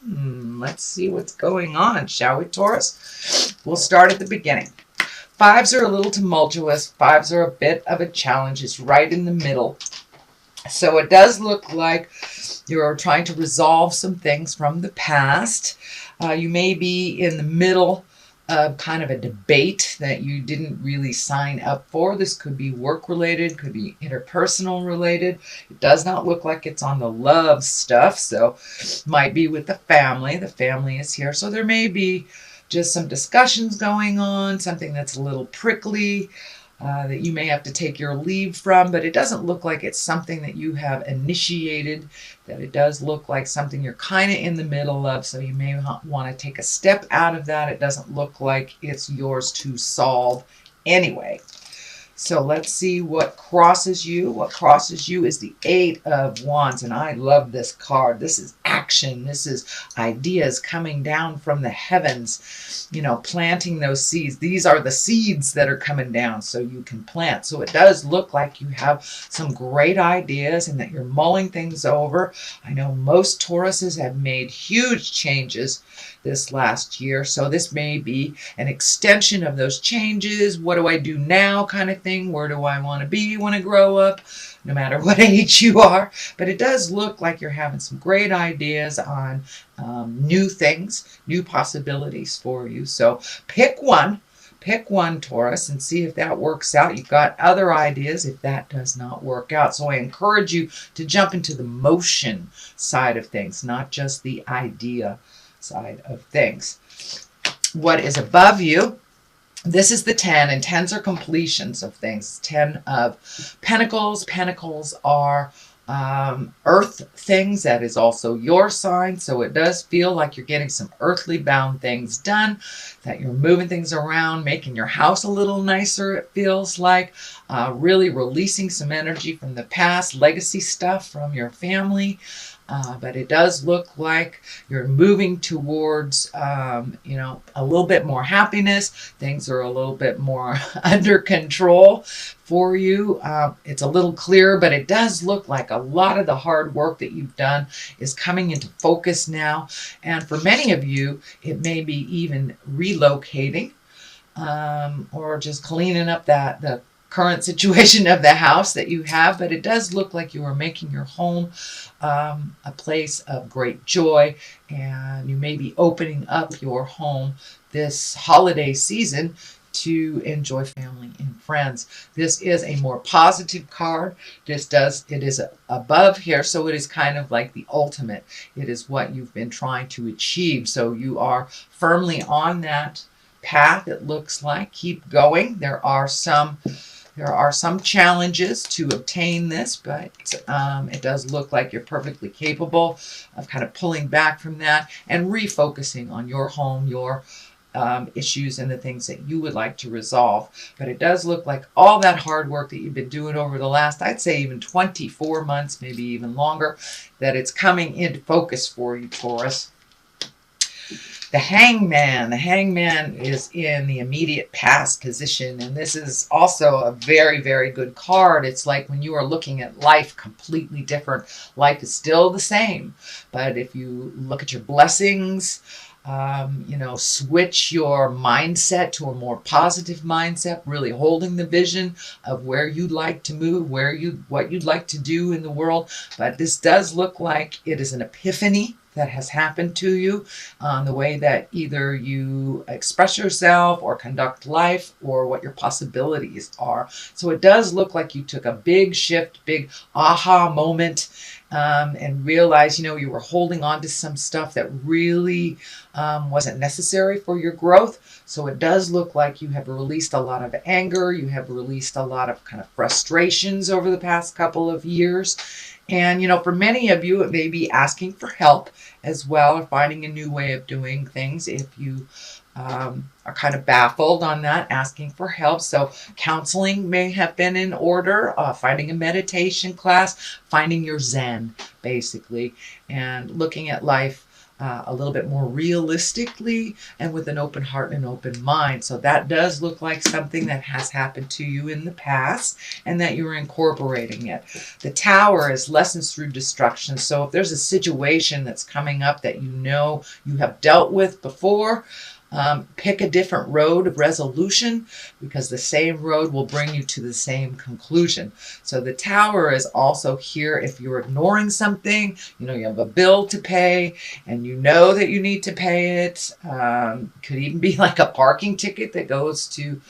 Let's see what's going on, shall we, Taurus? We'll start at the beginning. Fives are a little tumultuous. Fives are a bit of a challenge. It's right in the middle. So it does look like you're trying to resolve some things from the past. You may be in the middle of kind of a debate that you didn't really sign up for. This could be work related, could be interpersonal related. It does not look like it's on the love stuff, so might be with the family. The family is here, so there may be just some discussions going on, something that's a little prickly. That you may have to take your leave from, but it doesn't look like it's something that you have initiated, that it does look like something you're kind of in the middle of, so you may want to take a step out of that. It doesn't look like it's yours to solve anyway. So let's see what crosses you. What crosses you is the Eight of Wands, and I love this card. This is action. This is ideas coming down from the heavens, planting those seeds. These are the seeds that are coming down so you can plant. So it does look like you have some great ideas and that you're mulling things over. I know most Tauruses have made huge changes this last year, so this may be an extension of those changes. What do I do now kind of thing? Where do I want to be when I grow up, no matter what age you are? But it does look like you're having some great ideas on new things, new possibilities for you. So pick one, Taurus, and see if that works out. You've got other ideas if that does not work out. So I encourage you to jump into the motion side of things, not just the idea side of things. What is above you? This is the 10, and 10s are completions of things. 10 of Pentacles. Pentacles are earth things. That is also your sign. So it does feel like you're getting some earthly bound things done, that you're moving things around, making your house a little nicer, it feels like. Really releasing some energy from the past, legacy stuff from your family. But it does look like you're moving towards, a little bit more happiness. Things are a little bit more under control for you. It's a little clearer, but it does look like a lot of the hard work that you've done is coming into focus now. And for many of you, it may be even relocating or just cleaning up the current situation of the house that you have, but it does look like you are making your home a place of great joy, and you may be opening up your home this holiday season to enjoy family and friends. This is a more positive card. It is above here, so it is kind of like the ultimate. It is what you've been trying to achieve, so you are firmly on that path. It looks like. Keep going. There are some challenges to obtain this, but it does look like you're perfectly capable of kind of pulling back from that and refocusing on your home, your issues, and the things that you would like to resolve. But it does look like all that hard work that you've been doing over the last, I'd say even 24 months, maybe even longer, that it's coming into focus for you, Taurus. The Hangman is in the immediate past position, and this is also a very, very good card. It's like when you are looking at life completely different. Life is still the same, but if you look at your blessings, switch your mindset to a more positive mindset, really holding the vision of where you'd like to move, what you'd like to do in the world. But this does look like it is an epiphany that has happened to you on the way that either you express yourself or conduct life, or what your possibilities are. So it does look like you took a big shift, big aha moment, and realized, you were holding on to some stuff that really wasn't necessary for your growth. So it does look like you have released a lot of anger. You have released a lot of kind of frustrations over the past couple of years. And, for many of you, it may be asking for help as well, or finding a new way of doing things. If you are kind of baffled on that, asking for help. So counseling may have been in order, finding a meditation class, finding your Zen, basically, and looking at life a little bit more realistically and with an open heart and an open mind. So that does look like something that has happened to you in the past and that you're incorporating it. The Tower is lessons through destruction. So if there's a situation that's coming up that you know you have dealt with before, pick a different road of resolution, because the same road will bring you to the same conclusion. So the Tower is also here if you're ignoring something, you know, you have a bill to pay and you know that you need to pay it. Could even be like a parking ticket that goes to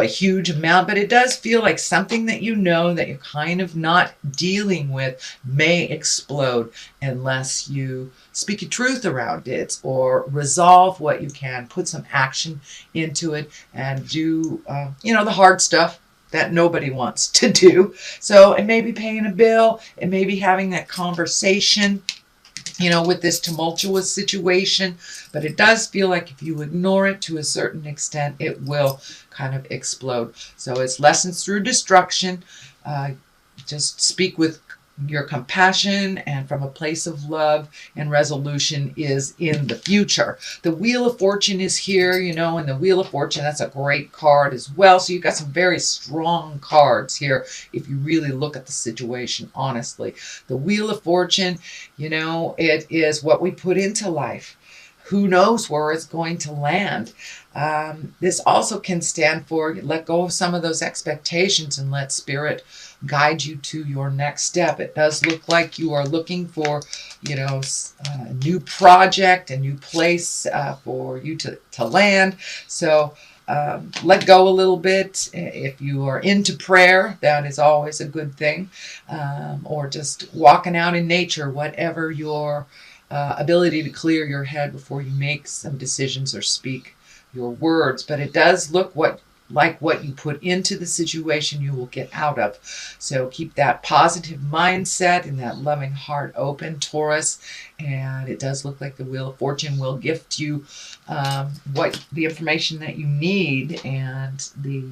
a huge amount, but it does feel like something that you know that you're kind of not dealing with may explode unless you speak your truth around it or resolve what you can, put some action into it and do, the hard stuff that nobody wants to do. So it may be paying a bill, it may be having that conversation, with this tumultuous situation, but it does feel like if you ignore it to a certain extent, it will kind of explode. So it's lessons through destruction. Just speak with your compassion and from a place of love, and resolution is in the future. The Wheel of Fortune is here, and the Wheel of Fortune, that's a great card as well. So you've got some very strong cards here if you really look at the situation honestly. The Wheel of Fortune, it is what we put into life. Who knows where it's going to land? This also can stand for let go of some of those expectations and let Spirit guide you to your next step. It does look like you are looking for, a new project, a new place for you to land. So let go a little bit. If you are into prayer, that is always a good thing. Or just walking out in nature, whatever your ability to clear your head before you make some decisions or speak your words. But it does look like what you put into the situation you will get out of. So keep that positive mindset and that loving heart open, Taurus. And it does look like the Wheel of Fortune will gift you the information that you need and the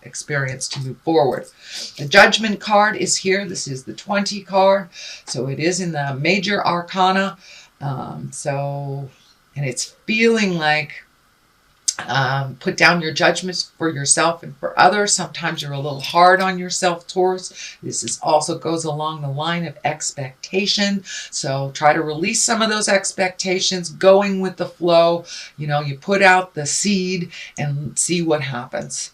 experience to move forward. The Judgment card is here. This is the 20 card. So it is in the major arcana. And it's feeling like put down your judgments for yourself and for others. Sometimes you're a little hard on yourself, Taurus. This also goes along the line of expectation. So try to release some of those expectations, going with the flow. You put out the seed and see what happens.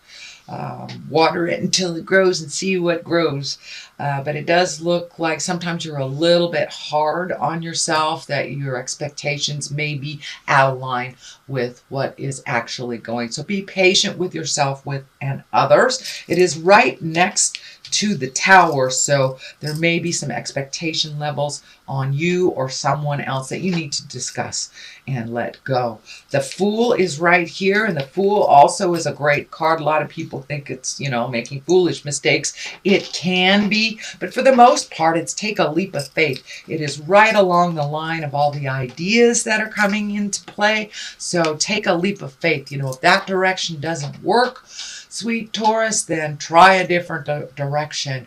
Water it until it grows and see what grows. But it does look like sometimes you're a little bit hard on yourself, that your expectations may be out of line with what is actually going. So be patient with yourself and others. It is right next to the Tower, so there may be some expectation levels on you or someone else that you need to discuss and let go. The Fool is right here, and the Fool also is a great card. A lot of people think it's, making foolish mistakes. It can be, but for the most part, it's take a leap of faith. It is right along the line of all the ideas that are coming into play. So take a leap of faith. If that direction doesn't work, sweet Taurus, then try a different direction.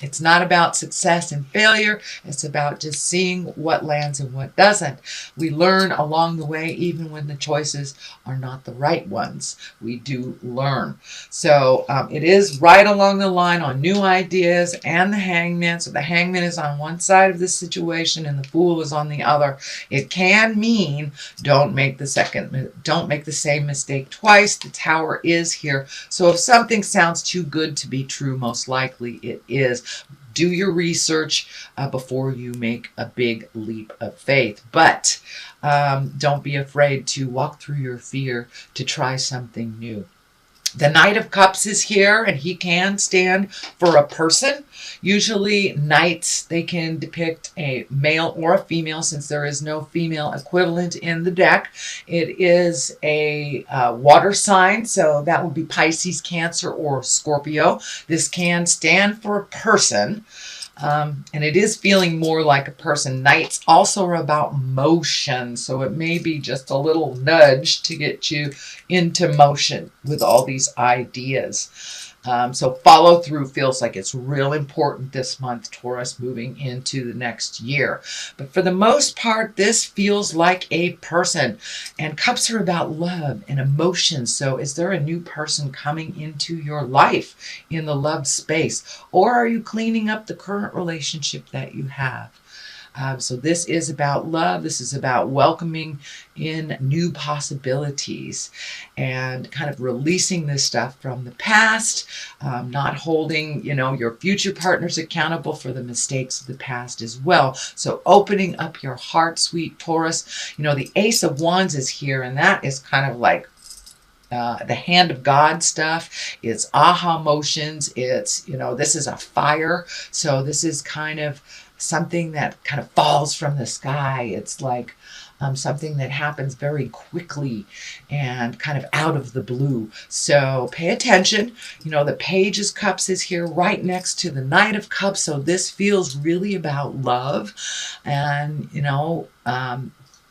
It's not about success and failure. It's about just seeing what lands and what doesn't. We learn along the way, even when the choices are not the right ones. We do learn. So it is right along the line on new ideas and the Hangman. So the Hangman is on one side of the situation and the Fool is on the other. It can mean don't make the same mistake twice. The Tower is here. So if something sounds too good to be true, most likely it is. Do your research before you make a big leap of faith. But don't be afraid to walk through your fear to try something new. The Knight of Cups is here, and he can stand for a person. Usually knights, they can depict a male or a female, since there is no female equivalent in the deck. It is a water sign, so that would be Pisces, Cancer, or Scorpio. This can stand for a person. And it is feeling more like a person. Knights also are about motion, so it may be just a little nudge to get you into motion with all these ideas. So follow through feels like it's real important this month, Taurus, moving into the next year. But for the most part, this feels like a person. And cups are about love and emotions. So is there a new person coming into your life in the love space? Or are you cleaning up the current relationship that you have? So this is about love. This is about welcoming in new possibilities and kind of releasing this stuff from the past, not holding, your future partners accountable for the mistakes of the past as well. So opening up your heart, sweet Taurus. The Ace of Wands is here, and that is kind of like the hand of God stuff. It's aha emotions. It's, this is a fire. So this is kind of something that kind of falls from the sky. It's like something that happens very quickly and kind of out of the blue. So pay attention. The Page of Cups is here right next to the Knight of Cups. So this feels really about love. And,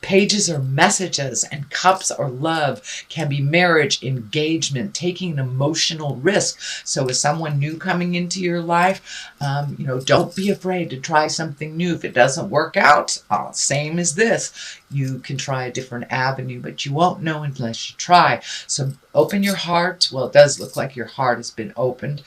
pages are messages, and cups are love, can be marriage, engagement, taking an emotional risk. So is someone new coming into your life, don't be afraid to try something new. If it doesn't work out, same as this. You can try a different avenue, but you won't know unless you try. So open your heart. Well, it does look like your heart has been opened.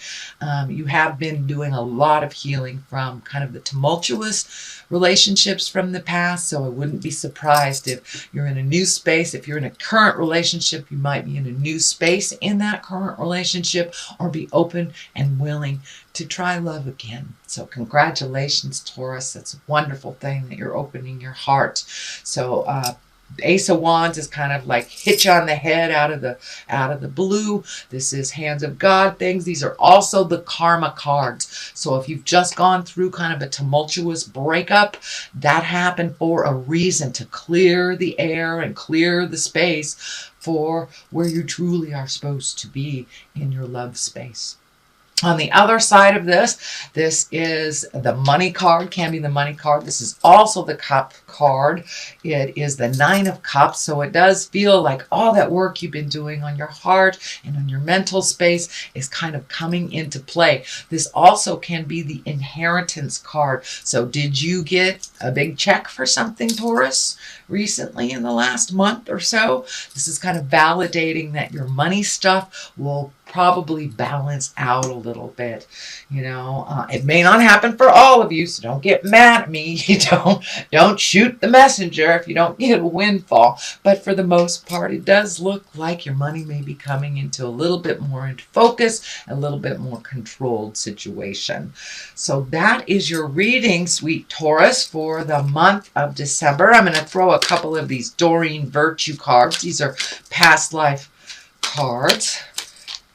You have been doing a lot of healing from kind of the tumultuous relationships from the past. So I wouldn't be surprised if you're in a new space. If you're in a current relationship, you might be in a new space in that current relationship, or be open and willing to try love again. So congratulations, Taurus. That's a wonderful thing that you're opening your heart. So Ace of Wands is kind of like hit you on the head out of the blue. This is hands of God things. These are also the karma cards. So if you've just gone through kind of a tumultuous breakup, that happened for a reason, to clear the air and clear the space for where you truly are supposed to be in your love space. On the other side of this is the money card, can be the money card. This is also the cup card. It is the Nine of Cups. So it does feel like all that work you've been doing on your heart and on your mental space is kind of coming into play. This also can be the inheritance card. So did you get a big check for something, Taurus, recently in the last month or so? This is kind of validating that your money stuff will probably balance out a little bit. It may not happen for all of you, so don't get mad at me. Don't shoot the messenger if you don't get a windfall. But for the most part, it does look like your money may be coming into a little bit more into focus, a little bit more controlled situation. So that is your reading, sweet Taurus, for the month of December. I'm going to throw a couple of these Doreen Virtue cards. These are past life cards.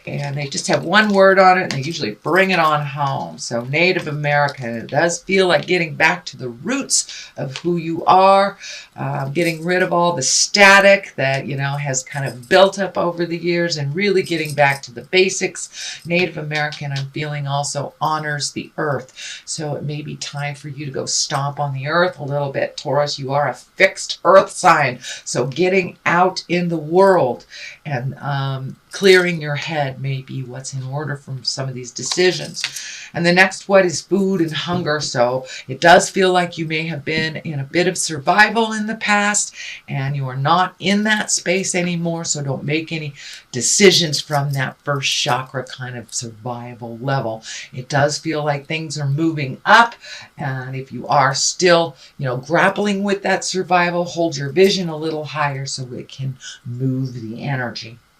And they just have one word on it, and they usually bring it on home. So Native American, it does feel like getting back to the roots of who you are, getting rid of all the static that, has kind of built up over the years, and really getting back to the basics. Native American, I'm feeling, also honors the earth. So it may be time for you to go stomp on the earth a little bit. Taurus, you are a fixed earth sign. So getting out in the world and clearing your head may be what's in order from some of these decisions. And the next one is food and hunger. So it does feel like you may have been in a bit of survival in the past, and you are not in that space anymore. So don't make any decisions from that first chakra kind of survival level. It does feel like things are moving up. And if you are still, grappling with that survival, hold your vision a little higher so it can move the energy.